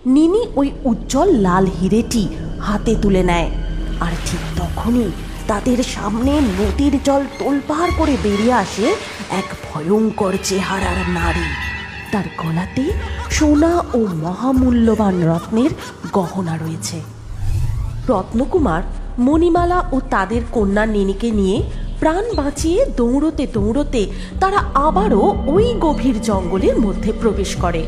নিনি ওই উজ্জ্বল লাল হিরেটি হাতে তুলে নেয়, আর ঠিক তখনই তাদের সামনে নদীর জল তোলপাড় করে বেরিয়ে আসে এক ভয়ঙ্কর চেহারার নারী। তার গলাতে সোনা ও মহামূল্যবান রত্নের গহনা রয়েছে। রত্নকুমার, মণিমালা ও তাদের কন্যা নিনিকে নিয়ে প্রাণ বাঁচিয়ে দৌড়তে দৌড়তে তারা আবারও ওই গভীর জঙ্গলের মধ্যে প্রবেশ করে।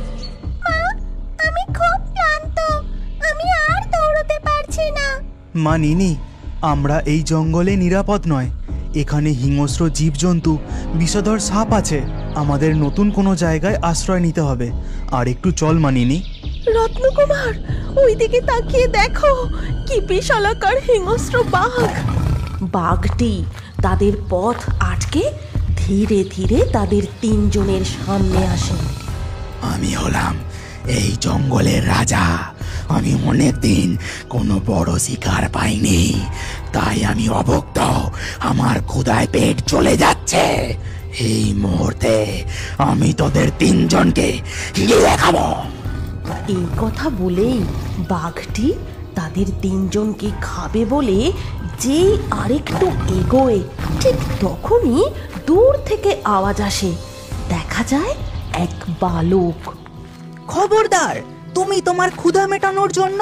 আমি খুব ক্লান্ত, আমি আর দৌড়তে পারছি না। মা নিনি, আমরা এই জঙ্গলে নিরাপদ নয়। এখানে হিংস্র জীবজন্তু, বিষধর সাপ আছে। আমাদের নতুন কোনো জায়গায় আশ্রয় নিতে হবে। আর একটু চল মা নিনি। রত্নকুমার, ওইদিকে তাকিয়ে দেখো, কি বিশালাকার হিংস্র বাঘ। বাঘটি তাদের পথ আটকে ধীরে ধীরে তাদের তিনজনের সামনে আসে। আমি হলাম এই জঙ্গলের রাজা। আমি অনেকদিন কোনো বড় শিকার পাইনি, তাই আমি অভুক্ত। আমার ক্ষুধায় পেট চলে যাচ্ছে। এই মুহূর্তে আমি তোদের তিনজনকে গিলে খাবো। এই কথা বলেই বাঘটি তাদের তিনজনকে খাবে বলে যেই আরেকটু এগোয়, ঠিক তখনই দূর থেকে আওয়াজ আসে। দেখা যায় এক বালক। খবরদার, তুমি তোমার ক্ষুধা মেটানোর জন্য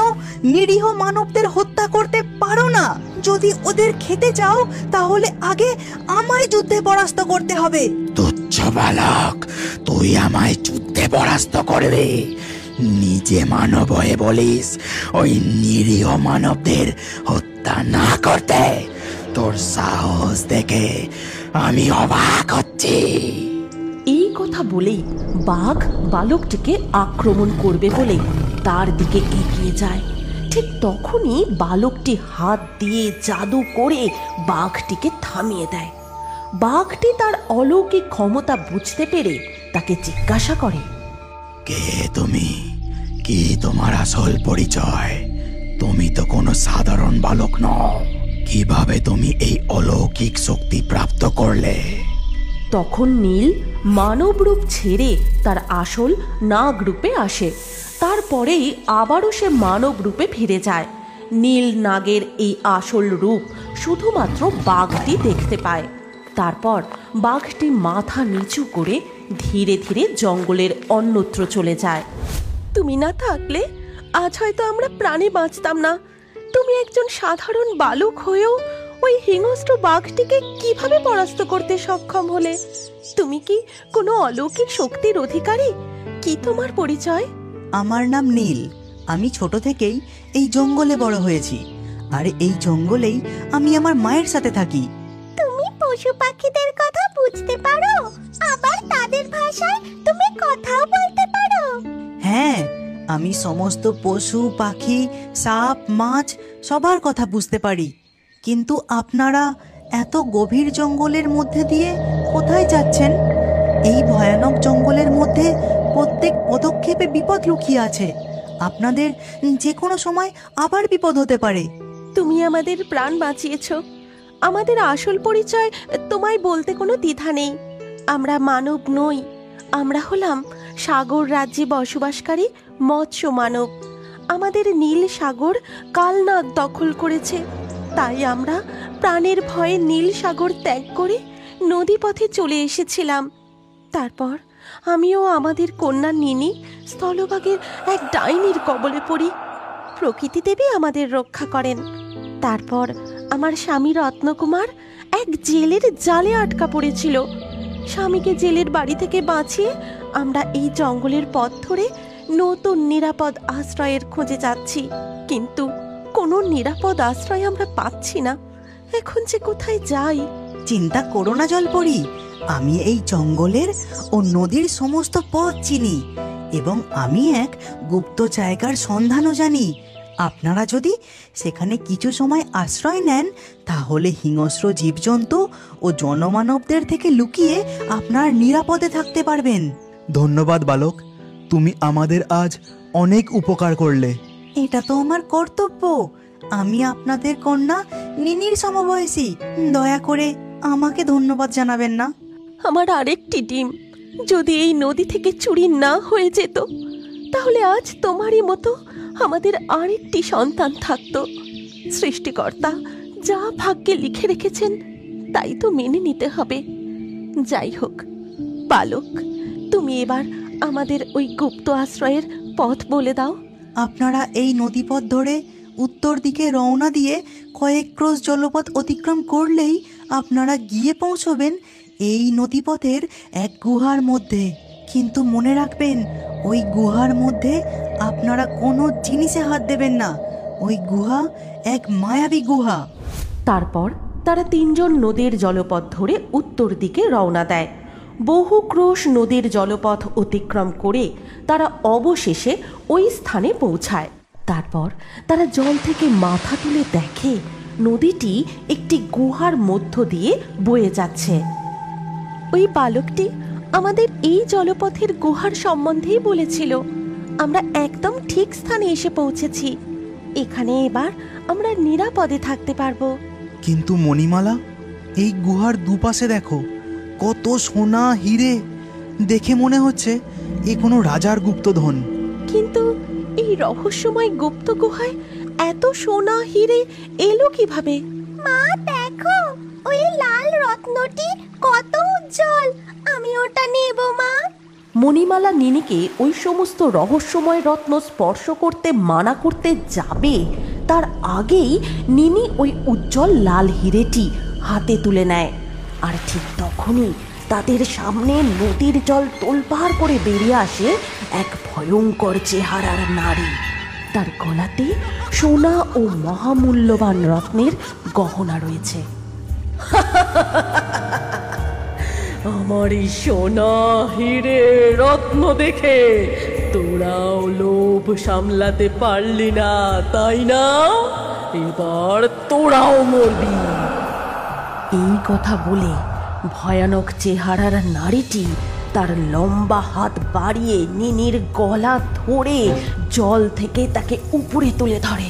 নিরীহ মানবদের হত্যা করতে পারো না। যদি ওদের খেতে চাও তাহলে আগে আমায় যুদ্ধে পরাস্ত করতে হবে। তুচ্ছ বালক, তুই আমায় যুদ্ধে পরাস্ত করবে? নিজে মানব হয়ে বলিস ওই নিরীহ মানবদের হত্যা না করতে? তোর সাহস দেখে আমি অবাক হচ্ছি। এই কথা বলেই বাঘ বালকটিকে আক্রমণ করবে বলে তার দিকে এগিয়ে যায়। ঠিক তখনই বালকটি হাত দিয়ে জাদু করে বাঘটিকে থামিয়ে দেয়। বাঘটি তার অলৌকিক ক্ষমতা বুঝতে পেরে তাকে জিজ্ঞাসা করে, কে তুমি? কি তোমার আসল পরিচয়? তুমি তো কোনো সাধারণ বালক নও। কিভাবে তুমি এই অলৌকিক শক্তি প্রাপ্ত করলে? তখন নীল মানব রূপ ছেড়ে তার আসল নাগ রূপে আসে। তারপরেই আবারও সে মানব রূপে ফিরে যায়। নীল নাগের এই আসল রূপ শুধুমাত্র বাঘটি দেখতে পায়। তারপর বাঘটি মাথা নিচু করে ধীরে ধীরে জঙ্গলের অন্যত্র চলে যায়। তুমি না থাকলে আজ হয়তো আমরা প্রাণে বাঁচতাম না। তুমি একজন সাধারণ বালক হয়েও ওই হিংস্র বাঘটিকে কিভাবে পরাস্ত করতে সক্ষম হলে? তুমি কি কোনো অলৌকিক শক্তির অধিকারী? কি তোমার পরিচয়? আমার নাম নীল। আমি ছোট থেকেই এই জঙ্গলে বড় হয়েছি, আর এই জঙ্গলেই আমি আমার মায়ের সাথে থাকি। তুমি পশু পাখিদের কথা বুঝতে পারো, আবার তাদের ভাষায় তুমি কথাও বলতে পারো? হ্যাঁ, আমি সমস্ত পশু পাখি, সাপ, মাছ সবার কথা বুঝতে পারি। কিন্তু আপনারা এত গভীর জঙ্গলের মধ্যে দিয়ে কোথায় যাচ্ছেন? এই ভয়ানক জঙ্গলের মধ্যে প্রত্যেক পদক্ষেপে বিপদ লুকিয়ে আছে। আপনাদের যে কোনো সময় আবার বিপদ হতে পারে। তুমি আমাদের প্রাণ বাঁচিয়েছ। আমাদের আসল পরিচয় তোমায় বলতে কোনো দ্বিধা নেই। আমরা মানব নই, আমরা হলাম সাগর রাজ্যে বসবাসকারী মৎস্য মানব। আমাদের নীল সাগর কালনাগ দখল করেছে, তাই আমরা প্রাণের ভয়ে নীল সাগর ত্যাগ করে নদীপথে চলে এসেছিলাম। তারপর আমিও আমাদের কন্যা নিনি স্থলভাগের এক ডাইনির কবলে পড়ি। প্রকৃতি দেবী আমাদের রক্ষা করেন। তারপর আমার স্বামী রত্নকুমার এক জেলের জালে আটকা পড়েছিল। স্বামীকে জেলের বাড়ি থেকে বাঁচিয়ে আমরা এই জঙ্গলের পথ ধরে নতুন নিরাপদ আশ্রয়ের খোঁজে যাচ্ছি, কিন্তু কোনো নিরাপদ আশ্রয় আমরা পাচ্ছি না। এখন যে কোথায় যাই? চিন্তা করো না জলপরি, আমি এই জঙ্গলের ও নদীর সমস্ত পথ চিনি এবং আমি এক গুপ্ত জায়গার সন্ধানও জানি। আপনারা যদি সেখানে কিছু সময় আশ্রয় নেন তাহলে হিংস্র জীবজন্তু ও জনমানবদের থেকে লুকিয়ে আপনারা নিরাপদে থাকতে পারবেন। ধন্যবাদ বালক, তুমি আমাদের আজ অনেক উপকার করলে। এটা তো আমার কর্তব্য। আমি আপনাদের কন্যা নিনির সমবয়সী। দয়া করে আমাকে ধন্যবাদ জানাবেন না। আমার আরেকটি ডিম যদি এই নদী থেকে চুরি না হয়ে যেত তাহলে আজ তোমারই মতো আমাদের আরেকটি সন্তান থাকতো। সৃষ্টিকর্তা যা ভাগ্যে লিখে রেখেছেন তাই তো মেনে নিতে হবে। যাই হোক বালক, তুমি এবার আমাদের ওই গুপ্ত আশ্রয়ের পথ বলে দাও। আপনারা এই নদীপথ ধরে উত্তর দিকে রওনা দিয়ে কয়েক ক্রোশ জলপথ অতিক্রম করলেই আপনারা গিয়ে পৌঁছবেন এই নদীপথের এক গুহার মধ্যে। কিন্তু মনে রাখবেন, ওই গুহার মধ্যে আপনারা কোনো জিনিসে হাত দেবেন না। ওই গুহা এক মায়াবী গুহা। তারপর তারা তিনজন নদীর জলপথ ধরে উত্তর দিকে রওনা দেয়। বহু ক্রোশ নদীর জলপথ অতিক্রম করে তারা অবশেষে ওই স্থানে পৌঁছায়। তারপর তারা জল থেকে মাথা তুলে দেখে নদীটি একটি গুহার মধ্য দিয়ে বয়ে যাচ্ছে। ওই বালকটি আমাদের এই জলপথের গুহার সম্বন্ধেই বলেছিল। আমরা একদম ঠিক স্থানে এসে পৌঁছেছি। এখানে এবার আমরা নিরাপদে থাকতে পারবো। কিন্তু মণিমালা, এই গুহার দুপাশে দেখো কত সোনা হিরে। দেখে মনে হচ্ছে এ কোনো রাজার গুপ্তধন। কিন্তু এই রহস্যময় গুপ্ত গুহায় এত সোনা হিরে এলো কিভাবে? মা দেখো, ওই লাল রত্নটি কত উজ্জ্বল। আমি ওটা নেব মা। মণিমালা নিনিকে ওই সমস্ত রহস্যময় রত্ন স্পর্শ করতে মানা করতে যাবে, তার আগেই নিনি ওই উজ্জ্বল লাল হিরেটি হাতে তুলে নেয়। আর ঠিক তখনই তাদের সামনে নদীর জল তোলপাড় করে বেরিয়ে আসে এক ভয়ঙ্কর চেহারার নারী। তার গলাতে সোনা ও মহামূল্যবান রত্নের গহনা রয়েছে। আমার এই সোনা হিরে রত্ন দেখে তোরাও লোভ সামলাতে পারলি না, তাই না? এবার তোরাও মরবি। এই কথা বলে ভয়ানক চেহারার নারীটি তার লম্বা হাত বাড়িয়ে নিনির গলা ধরে জল থেকে তাকে উপরে তুলে ধরে।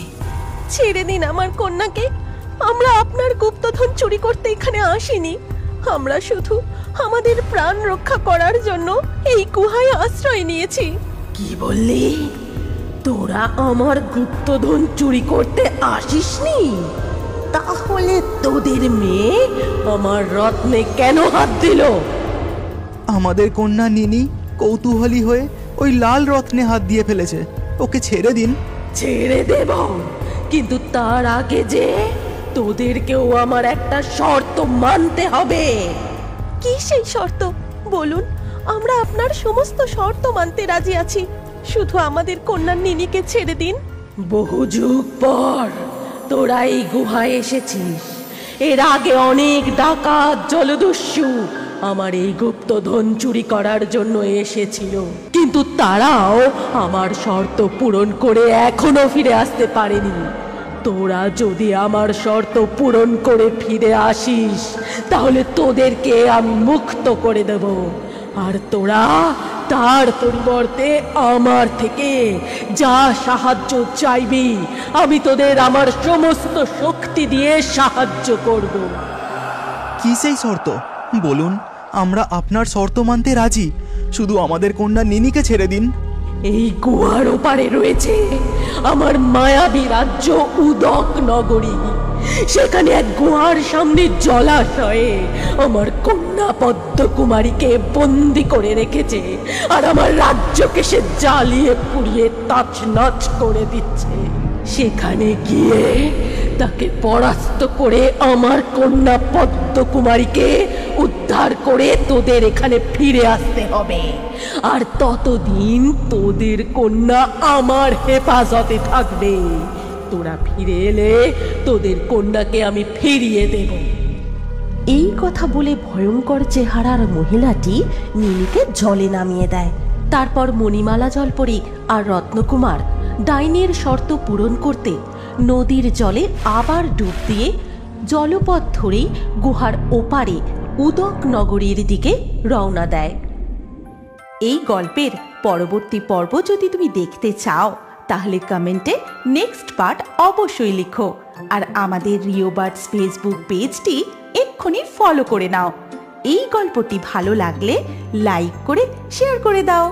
ছেড়ে দিন আমার কন্যাকে। আমরা আপনার গুপ্তধন চুরি করতে এখানে আসিনি। আমরা শুধু আমাদের প্রাণ রক্ষা করার জন্য এই গুহায় আশ্রয় নিয়েছি। কি বললি? তোরা আমার গুপ্তধন চুরি করতে আসিসনি? তাহলে তোদের মেয়ে আমার রত্নে কেন হাত দিল? আমাদের কন্যা নিনি কৌতূহলী হয়ে ওই লাল রত্নে হাত দিয়ে ফেলেছে। ওকে ছেড়ে দিন। ছেড়ে দেব, কিন্তু তার আগে যে তোদেরকেও আমার একটা শর্ত মানতে হবে। কি সেই শর্ত বলুন? আমরা আপনার সমস্ত শর্ত মানতে রাজি আছি, শুধু আমাদের কন্যা নিনিকে ছেড়ে দিন। বহু যুগ পর তোরা এই গুহায় এসেছিস। এর আগে অনেক ডাকাত জলদস্যু আমার এই গুপ্তধন চুরি করার জন্য এসেছিল, কিন্তু তারাও আমার শর্ত পূরণ করে এখনো ফিরে আসতে পারেনি। তোরা যদি আমার শর্ত পূরণ করে ফিরে আসিস তাহলে তোদেরকে আমি মুক্ত করে দেব, আর তোরা তার পরিবর্তে আমার থেকে যা সাহায্য চাইবি আমি তোদের আমার সমস্ত শক্তি দিয়ে সাহায্য করব। কি সেই শর্ত বলুন? আমরা আপনার শর্ত মানতে রাজি, শুধু আমাদের কন্যা নিনিকে ছেড়ে দিন। এই গুহার ওপারে রয়েছে আমার মায়াবী রাজ্য উদক নগরী। সেখানে এক গুহার সামনে জলাশয়ে আমার কন্যা পদ্মকুমারীকে বন্দি করে রেখেছে, আর আমার রাজ্যকে সে জ্বালিয়ে পুড়িয়ে তছনছ করে দিচ্ছে। সেখানে গিয়ে তাকে পরাস্ত করে আমার কন্যা পদ্মকুমারীকে উদ্ধার করে তোদের এখানে ফিরে আসতে হবে, আর ততদিন তোদের কন্যা আমার হেফাজতে থাকবে। তোরা ফিরে এলে তোদের কন্যাকে আমি ফিরিয়ে দেব। এই কথা বলে ভয়ঙ্কর চেহারার মহিলাটি নিনিকে জলে নামিয়ে দেয়। তারপর মণিমালা জলপরি আর রত্নকুমার ডাইনির শর্ত পূরণ করতে নদীর জলে আবার ডুব দিয়ে জলপথ ধরেই গুহার ওপারে উদক নগরীর দিকে রওনা দেয়। এই গল্পের পরবর্তী পর্ব যদি তুমি দেখতে চাও তাহলে কমেন্টে নেক্সট পার্ট অবশ্যই লিখো, আর আমাদের রিও বার্ডস ফেসবুক পেজটি এক্ষুনি ফলো করে নাও। এই গল্পটি ভালো লাগলে লাইক করে শেয়ার করে দাও।